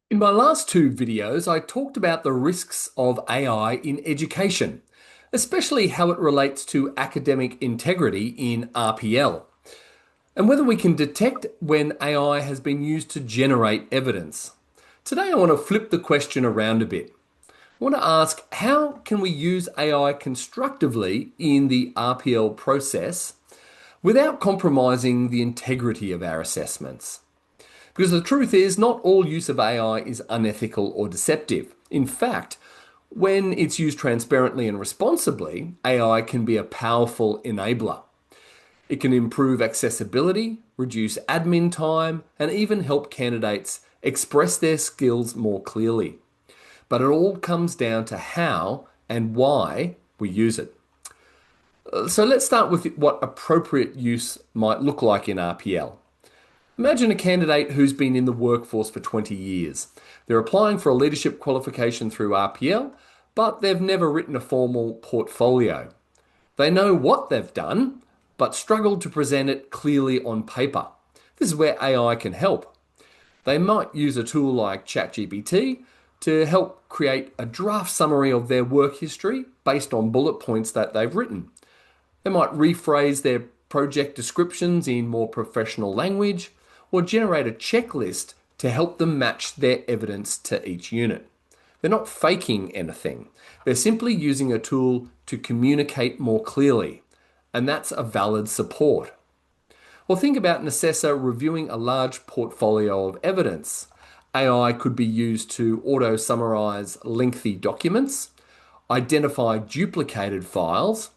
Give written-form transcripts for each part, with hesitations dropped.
In my last two videos, I talked about the risks of AI in education, especially how it relates to academic integrity in RPL, and whether we can detect when AI has been used to generate evidence. Today, I want to flip the question around a bit. I want to ask, how can we use AI constructively in the RPL process without compromising the integrity of our assessments? Because the truth is, not all use of AI is unethical or deceptive. In fact, when it's used transparently and responsibly, AI can be a powerful enabler. It can improve accessibility, reduce admin time, and even help candidates express their skills more clearly. But it all comes down to how and why we use it. So let's start with what appropriate use might look like in RPL. Imagine a candidate who's been in the workforce for 20 years. They're applying for a leadership qualification through RPL, but they've never written a formal portfolio. They know what they've done, but struggle to present it clearly on paper. This is where AI can help. They might use a tool like ChatGPT to help create a draft summary of their work history based on bullet points that they've written. They might rephrase their project descriptions in more professional language or generate a checklist to help them match their evidence to each unit. They're not faking anything. They're simply using a tool to communicate more clearly, and that's a valid support. Or think about an assessor reviewing a large portfolio of evidence. AI could be used to auto-summarize lengthy documents, identify duplicated files,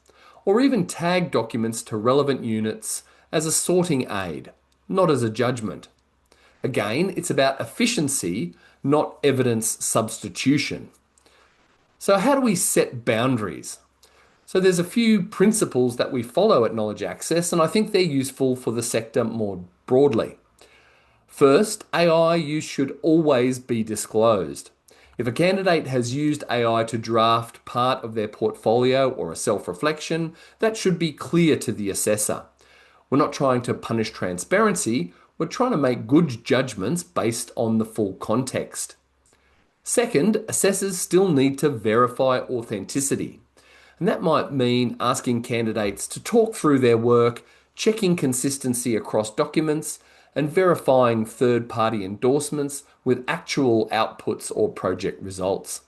or even tag documents to relevant units as a sorting aid, not as a judgment. Again, it's about efficiency, not evidence substitution. So how do we set boundaries? So there's a few principles that we follow at Knowledge Access, and I think they're useful for the sector more broadly. First, AI use should always be disclosed. If a candidate has used AI to draft part of their portfolio or a self-reflection, that should be clear to the assessor. We're not trying to punish transparency, we're trying to make good judgments based on the full context. Second, assessors still need to verify authenticity. And that might mean asking candidates to talk through their work, checking consistency across documents, and verifying third-party endorsements with actual outputs or project results.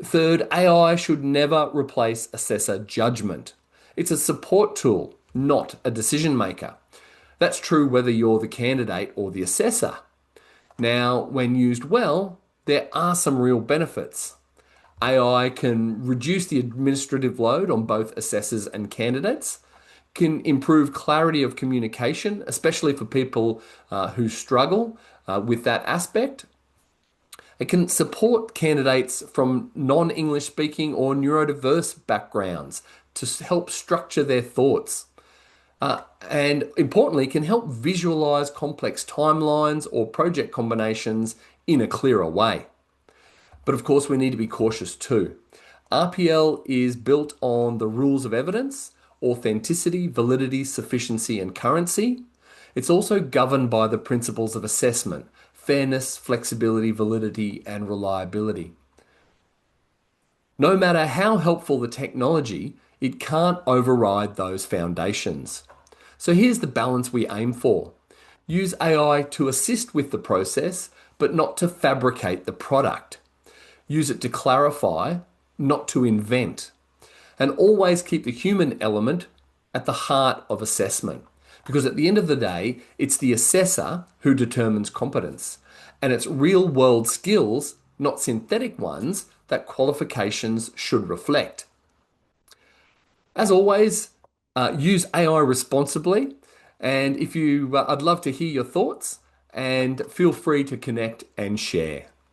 Third, AI should never replace assessor judgment. It's a support tool, not a decision maker. That's true whether you're the candidate or the assessor. Now, when used well, there are some real benefits. AI can reduce the administrative load on both assessors and candidates, can improve clarity of communication, especially for people who struggle with that aspect. It can support candidates from non-English speaking or neurodiverse backgrounds to help structure their thoughts. And importantly, can help visualize complex timelines or project combinations in a clearer way. But of course, we need to be cautious too. RPL is built on the rules of evidence, authenticity, validity, sufficiency, and currency. It's also governed by the principles of assessment, fairness, flexibility, validity, and reliability. No matter how helpful the technology, it can't override those foundations. So here's the balance we aim for. Use AI to assist with the process, but not to fabricate the product. Use it to clarify, not to invent. And always keep the human element at the heart of assessment. Because at the end of the day, it's the assessor who determines competence. And it's real world skills, not synthetic ones, that qualifications should reflect. As always, use AI responsibly. And if you, I'd love to hear your thoughts and feel free to connect and share.